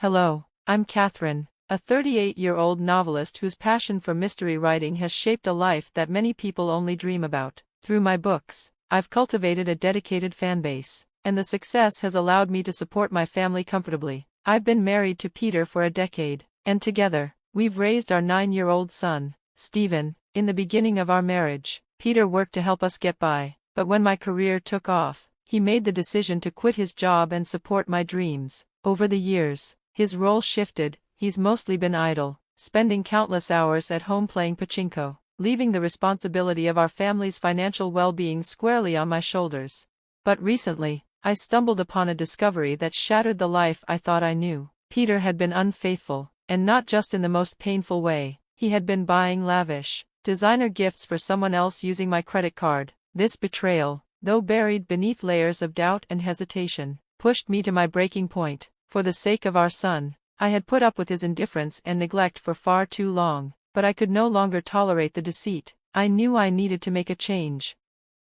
Hello, I'm Katherine, a 38-year-old novelist whose passion for mystery writing has shaped a life that many people only dream about. Through my books, I've cultivated a dedicated fanbase, and the success has allowed me to support my family comfortably. I've been married to Peter for a decade, and together, we've raised our 9-year-old son, Stephen. In the beginning of our marriage, Peter worked to help us get by, but when my career took off, he made the decision to quit his job and support my dreams. Over the years, his role shifted. He's mostly been idle, spending countless hours at home playing Pachinko, leaving the responsibility of our family's financial well-being squarely on my shoulders. But recently, I stumbled upon a discovery that shattered the life I thought I knew. Peter had been unfaithful, and not just in the most painful way. He had been buying lavish, designer gifts for someone else using my credit card. This betrayal, though buried beneath layers of doubt and hesitation, pushed me to my breaking point. For the sake of our son, I had put up with his indifference and neglect for far too long, but I could no longer tolerate the deceit. I knew I needed to make a change.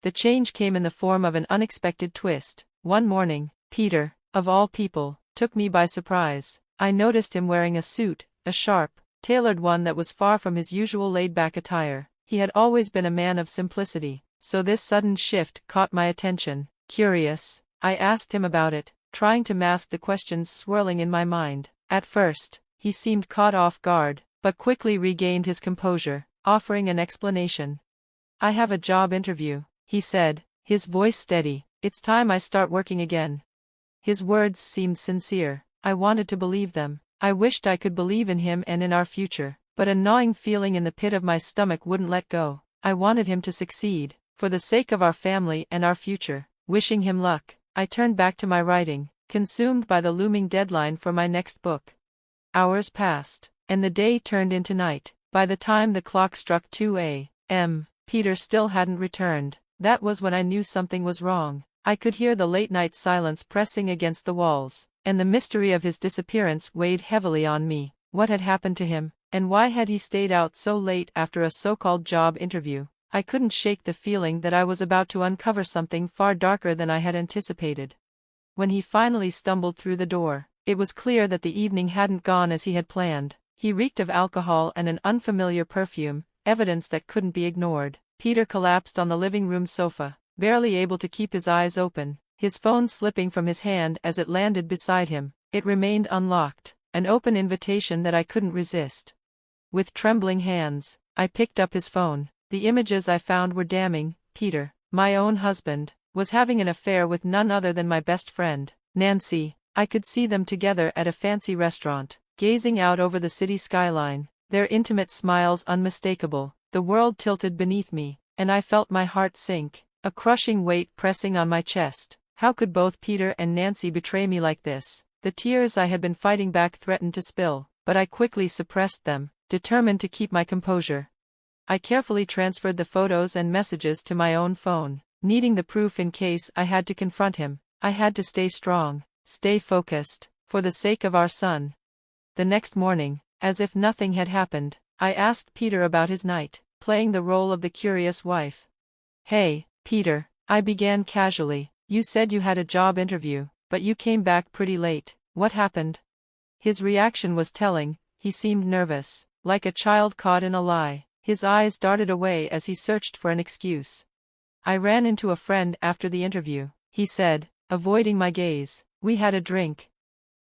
The change came in the form of an unexpected twist. One morning, Peter, of all people, took me by surprise. I noticed him wearing a suit, a sharp, tailored one that was far from his usual laid-back attire. He had always been a man of simplicity, so this sudden shift caught my attention. Curious, I asked him about it, trying to mask the questions swirling in my mind. At first, he seemed caught off guard, but quickly regained his composure, offering an explanation. "I have a job interview," he said, his voice steady. "It's time I start working again." His words seemed sincere. I wanted to believe them. I wished I could believe in him and in our future, but a gnawing feeling in the pit of my stomach wouldn't let go. I wanted him to succeed, for the sake of our family and our future. Wishing him luck, I turned back to my writing, consumed by the looming deadline for my next book. Hours passed, and the day turned into night. By the time the clock struck 2 a.m., Peter still hadn't returned. That was when I knew something was wrong. I could hear the late-night silence pressing against the walls, and the mystery of his disappearance weighed heavily on me. What had happened to him, and why had he stayed out so late after a so-called job interview? I couldn't shake the feeling that I was about to uncover something far darker than I had anticipated. When he finally stumbled through the door, it was clear that the evening hadn't gone as he had planned. He reeked of alcohol and an unfamiliar perfume, evidence that couldn't be ignored. Peter collapsed on the living room sofa, barely able to keep his eyes open, his phone slipping from his hand as it landed beside him. It remained unlocked, an open invitation that I couldn't resist. With trembling hands, I picked up his phone. The images I found were damning. Peter, my own husband, was having an affair with none other than my best friend, Nancy. I could see them together at a fancy restaurant, gazing out over the city skyline, their intimate smiles unmistakable. The world tilted beneath me, and I felt my heart sink, a crushing weight pressing on my chest. How could both Peter and Nancy betray me like this? The tears I had been fighting back threatened to spill, but I quickly suppressed them, determined to keep my composure. I carefully transferred the photos and messages to my own phone, needing the proof in case I had to confront him. I had to stay strong, stay focused, for the sake of our son. The next morning, as if nothing had happened, I asked Peter about his night, playing the role of the curious wife. "Hey, Peter," I began casually, "you said you had a job interview, but you came back pretty late. What happened?" His reaction was telling. He seemed nervous, like a child caught in a lie. His eyes darted away as he searched for an excuse. "I ran into a friend after the interview," he said, avoiding my gaze. "We had a drink."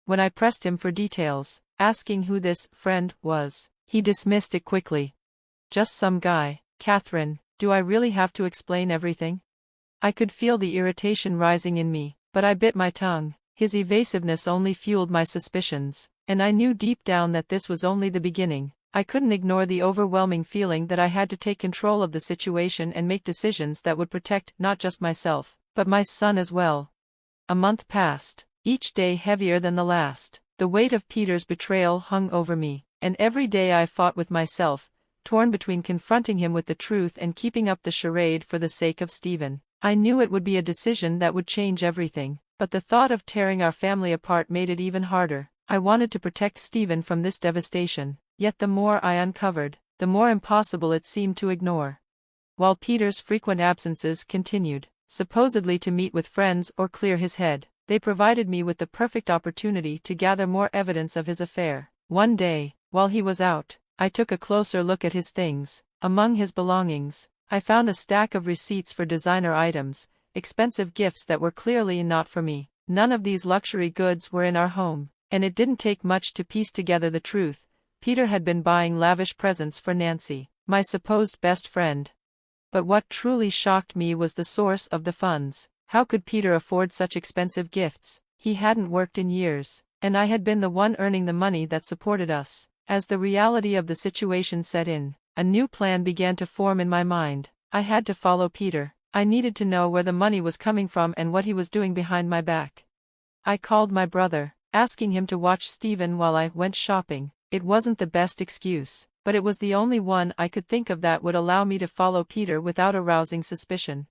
When I pressed him for details, asking who this friend was, he dismissed it quickly. "Just some guy." "Katherine, do I really have to explain everything?" I could feel the irritation rising in me, but I bit my tongue. His evasiveness only fueled my suspicions, and I knew deep down that this was only the beginning. I couldn't ignore the overwhelming feeling that I had to take control of the situation and make decisions that would protect not just myself, but my son as well. A month passed, each day heavier than the last. The weight of Peter's betrayal hung over me, and every day I fought with myself, torn between confronting him with the truth and keeping up the charade for the sake of Stephen. I knew it would be a decision that would change everything, but the thought of tearing our family apart made it even harder. I wanted to protect Stephen from this devastation. Yet the more I uncovered, the more impossible it seemed to ignore. While Peter's frequent absences continued, supposedly to meet with friends or clear his head, They provided me with the perfect opportunity to gather more evidence of his affair. One day, while he was out, I took a closer look at his things. Among his belongings, I found a stack of receipts for designer items, expensive gifts that were clearly not for me. None of these luxury goods were in our home, and it didn't take much to piece together the truth. Peter had been buying lavish presents for Nancy, my supposed best friend. But what truly shocked me was the source of the funds. How could Peter afford such expensive gifts? He hadn't worked in years, and I had been the one earning the money that supported us. As the reality of the situation set in, a new plan began to form in my mind. I had to follow Peter. I needed to know where the money was coming from and what he was doing behind my back. I called my brother, asking him to watch Stephen while I went shopping. It wasn't the best excuse, but it was the only one I could think of that would allow me to follow Peter without arousing suspicion.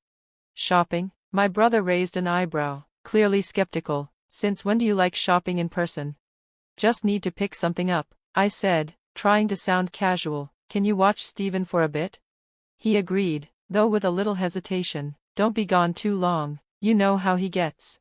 Shopping? My brother raised an eyebrow, clearly skeptical. Since when do you like shopping in person? Just need to pick something up, I said, trying to sound casual. Can you watch Stephen for a bit? He agreed, though with a little hesitation. Don't be gone too long, you know how he gets.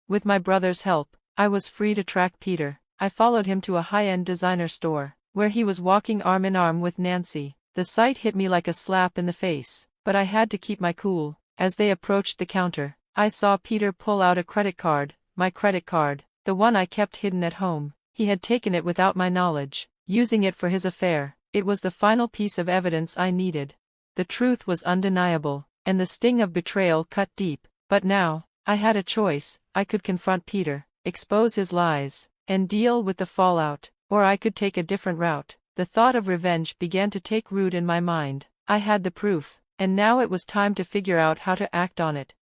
With my brother's help, I was free to track Peter. I followed him to a high-end designer store, where he was walking arm in arm with Nancy. The sight hit me like a slap in the face, but I had to keep my cool. As they approached the counter, I saw Peter pull out a credit card, my credit card, the one I kept hidden at home. He had taken it without my knowledge, using it for his affair. It was the final piece of evidence I needed. The truth was undeniable, and the sting of betrayal cut deep. But now, I had a choice. I could confront Peter, expose his lies, and deal with the fallout, or I could take a different route. The thought of revenge began to take root in my mind. I had the proof, and now it was time to figure out how to act on it.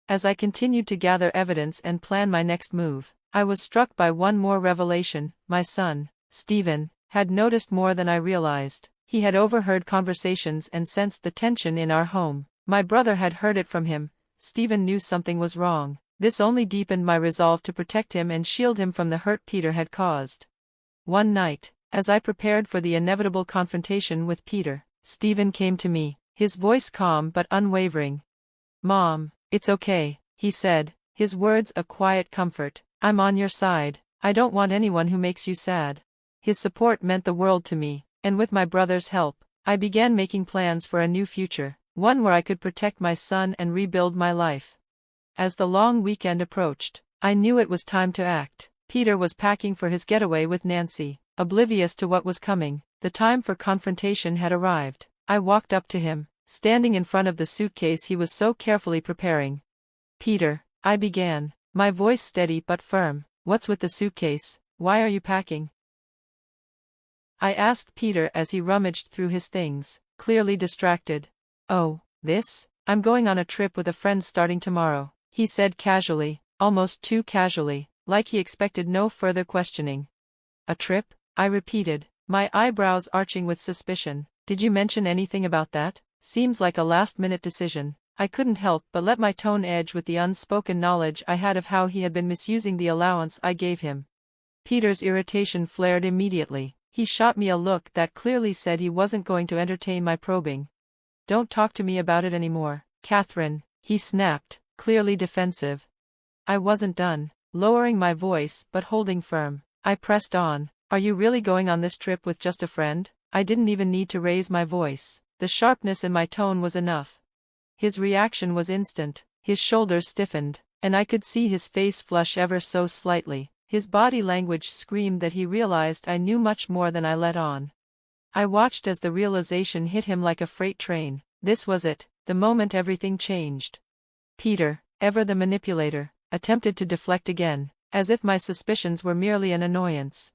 As I continued to gather evidence and plan my next move, I was struck by one more revelation. My son, Stephen, had noticed more than I realized. He had overheard conversations and sensed the tension in our home. My brother had heard it from him. Stephen knew something was wrong. This only deepened my resolve to protect him and shield him from the hurt Peter had caused. One night, as I prepared for the inevitable confrontation with Peter, Stephen came to me, his voice calm but unwavering. "Mom, it's okay," he said, his words a quiet comfort. "I'm on your side. I don't want anyone who makes you sad." His support meant the world to me, and with my brother's help, I began making plans for a new future, one where I could protect my son and rebuild my life. As the long weekend approached, I knew it was time to act. Peter was packing for his getaway with Nancy, oblivious to what was coming. The time for confrontation had arrived. I walked up to him, standing in front of the suitcase he was so carefully preparing. "Peter," I began, my voice steady but firm, "what's with the suitcase? Why are you packing?" I asked Peter as he rummaged through his things, clearly distracted. "Oh, this? I'm going on a trip with a friend starting tomorrow," he said casually, almost too casually, like he expected no further questioning. "A trip?" I repeated, my eyebrows arching with suspicion. "Did you mention anything about that? Seems like a last-minute decision." I couldn't help but let my tone edge with the unspoken knowledge I had of how he had been misusing the allowance I gave him. Peter's irritation flared immediately. He shot me a look that clearly said he wasn't going to entertain my probing. "Don't talk to me about it anymore, Katherine," he snapped, clearly defensive. I wasn't done. Lowering my voice but holding firm, I pressed on. "Are you really going on this trip with just a friend?" I didn't even need to raise my voice. The sharpness in my tone was enough. His reaction was instant. His shoulders stiffened, and I could see his face flush ever so slightly. His body language screamed that he realized I knew much more than I let on. I watched as the realization hit him like a freight train. This was it, the moment everything changed. Peter, ever the manipulator, attempted to deflect again, as if my suspicions were merely an annoyance.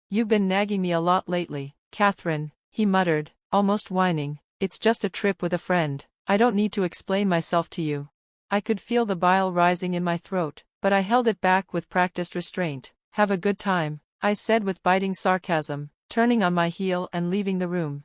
"You've been nagging me a lot lately, Katherine," he muttered, almost whining. "It's just a trip with a friend. I don't need to explain myself to you." I could feel the bile rising in my throat, but I held it back with practiced restraint. "Have a good time," I said with biting sarcasm, turning on my heel and leaving the room.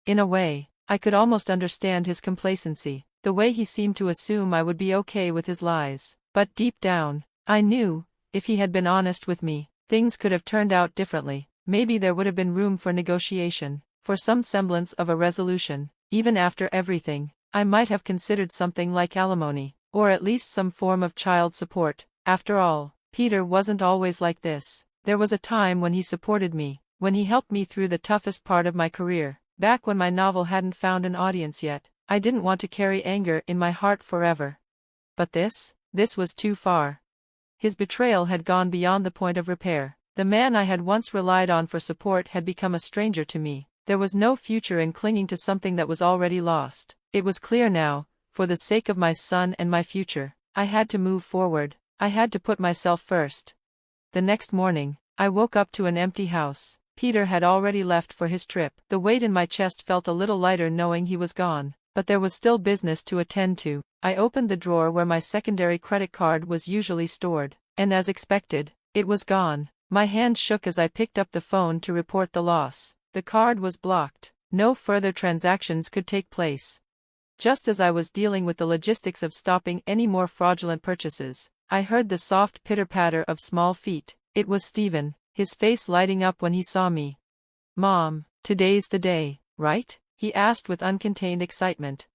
In a way, I could almost understand his complacency, the way he seemed to assume I would be okay with his lies. But deep down, I knew, if he had been honest with me, things could have turned out differently. Maybe there would have been room for negotiation, for some semblance of a resolution. Even after everything, I might have considered something like alimony, or at least some form of child support. After all, Peter wasn't always like this. There was a time when he supported me, when he helped me through the toughest part of my career, back when my novel hadn't found an audience yet. I didn't want to carry anger in my heart forever. But this was too far. His betrayal had gone beyond the point of repair. The man I had once relied on for support had become a stranger to me. There was no future in clinging to something that was already lost. It was clear now, for the sake of my son and my future, I had to move forward. I had to put myself first. The next morning, I woke up to an empty house. Peter had already left for his trip. The weight in my chest felt a little lighter knowing he was gone, but there was still business to attend to. I opened the drawer where my secondary credit card was usually stored, and as expected, it was gone. My hand shook as I picked up the phone to report the loss. The card was blocked. No further transactions could take place. Just as I was dealing with the logistics of stopping any more fraudulent purchases, I heard the soft pitter-patter of small feet. It was Stephen, his face lighting up when he saw me. "Mom, today's the day, right?" he asked with uncontained excitement.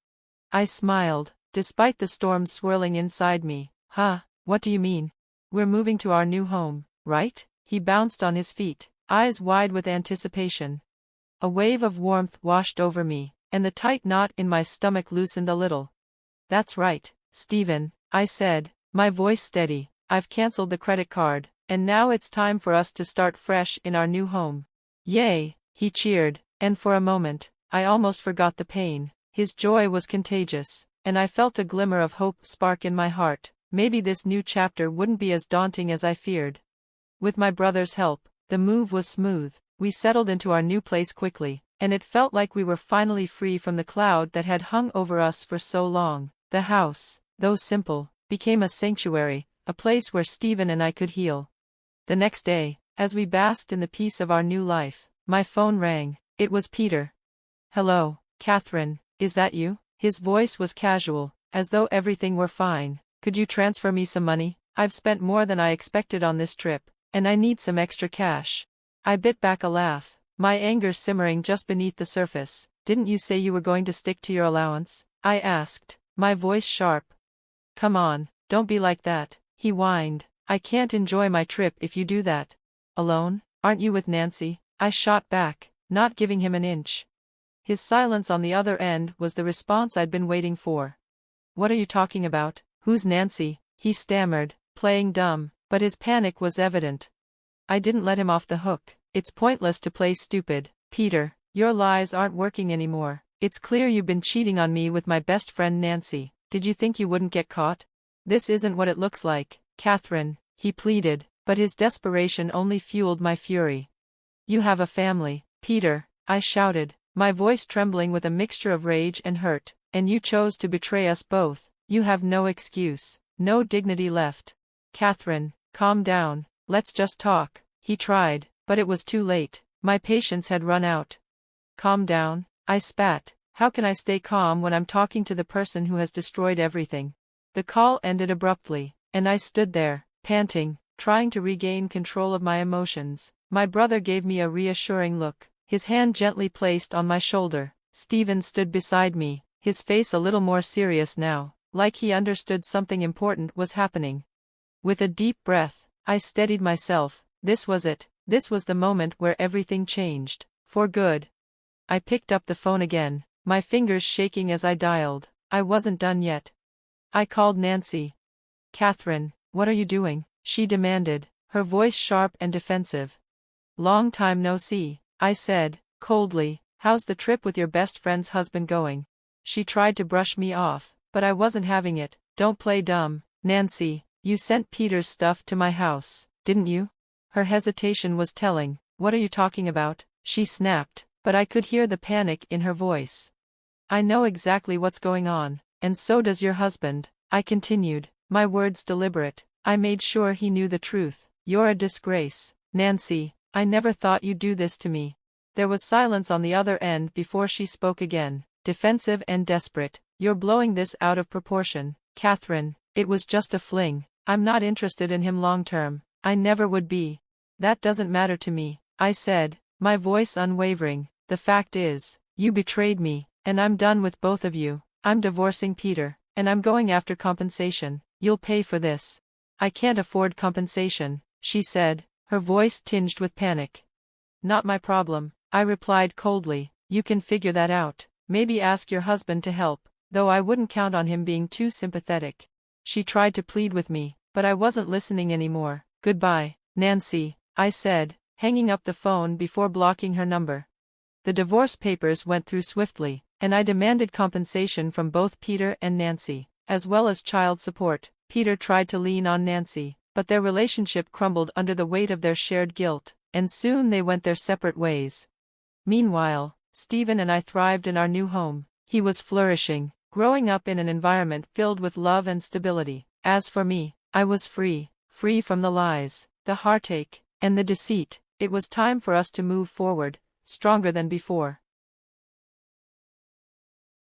I smiled, despite the storm swirling inside me. "Huh, what do you mean? We're moving to our new home, right?" He bounced on his feet, eyes wide with anticipation. A wave of warmth washed over me, and the tight knot in my stomach loosened a little. "That's right, Stephen," I said, my voice steady. "I've canceled the credit card, and now it's time for us to start fresh in our new home." "Yay," he cheered, and for a moment, I almost forgot the pain. His joy was contagious, and I felt a glimmer of hope spark in my heart. Maybe this new chapter wouldn't be as daunting as I feared. With my brother's help, the move was smooth. We settled into our new place quickly, and it felt like we were finally free from the cloud that had hung over us for so long. The house, though simple, became a sanctuary, a place where Stephen and I could heal. The next day, as we basked in the peace of our new life, my phone rang. It was Peter. "Hello, Katherine, is that you?" His voice was casual, as though everything were fine. "Could you transfer me some money? I've spent more than I expected on this trip, and I need some extra cash." I bit back a laugh, my anger simmering just beneath the surface. "Didn't you say you were going to stick to your allowance?" I asked, my voice sharp. "Come on, don't be like that," he whined. "I can't enjoy my trip if you do that." "Alone? Aren't you with Nancy?" I shot back, not giving him an inch. His silence on the other end was the response I'd been waiting for. "What are you talking about? Who's Nancy?" he stammered, playing dumb, but his panic was evident. I didn't let him off the hook. "It's pointless to play stupid, Peter. Your lies aren't working anymore. It's clear you've been cheating on me with my best friend Nancy. Did you think you wouldn't get caught?" "This isn't what it looks like, Katherine," he pleaded, but his desperation only fueled my fury. "You have a family, Peter," I shouted, my voice trembling with a mixture of rage and hurt, "and you chose to betray us both. You have no excuse, no dignity left." "Katherine, calm down, let's just talk," he tried, but it was too late. My patience had run out. "Calm down?" I spat. "How can I stay calm when I'm talking to the person who has destroyed everything?" The call ended abruptly, and I stood there, panting, trying to regain control of my emotions. My brother gave me a reassuring look, his hand gently placed on my shoulder. Stephen stood beside me, his face a little more serious now, like he understood something important was happening. With a deep breath, I steadied myself. This was it. This was the moment where everything changed, for good. I picked up the phone again, my fingers shaking as I dialed. I wasn't done yet. I called Nancy. "Katherine, what are you doing?" she demanded, her voice sharp and defensive. "Long time no see," I said, coldly. "How's the trip with your best friend's husband going?" She tried to brush me off, but I wasn't having it. "Don't play dumb, Nancy. You sent Peter's stuff to my house, didn't you?" Her hesitation was telling. "What are you talking about?" she snapped, but I could hear the panic in her voice. "I know exactly what's going on, and so does your husband," I continued, my words deliberate. "I made sure he knew the truth. You're a disgrace, Nancy. I never thought you'd do this to me." There was silence on the other end before she spoke again, defensive and desperate. "You're blowing this out of proportion, Katherine. It was just a fling. I'm not interested in him long term. I never would be." "That doesn't matter to me," I said, my voice unwavering. "The fact is, you betrayed me, and I'm done with both of you. I'm divorcing Peter, and I'm going after compensation. You'll pay for this." I can't afford compensation, she said, her voice tinged with panic. Not my problem, I replied coldly. You can figure that out. Maybe ask your husband to help, though I wouldn't count on him being too sympathetic. She tried to plead with me, but I wasn't listening anymore. Goodbye, Nancy, I said, hanging up the phone before blocking her number. The divorce papers went through swiftly, and I demanded compensation from both Peter and Nancy, as well as child support. Peter tried to lean on Nancy, but their relationship crumbled under the weight of their shared guilt, and soon they went their separate ways. Meanwhile, Stephen and I thrived in our new home. He was flourishing, growing up in an environment filled with love and stability. As for me, I was free from the lies, the heartache, and the deceit. It was time for us to move forward, stronger than before.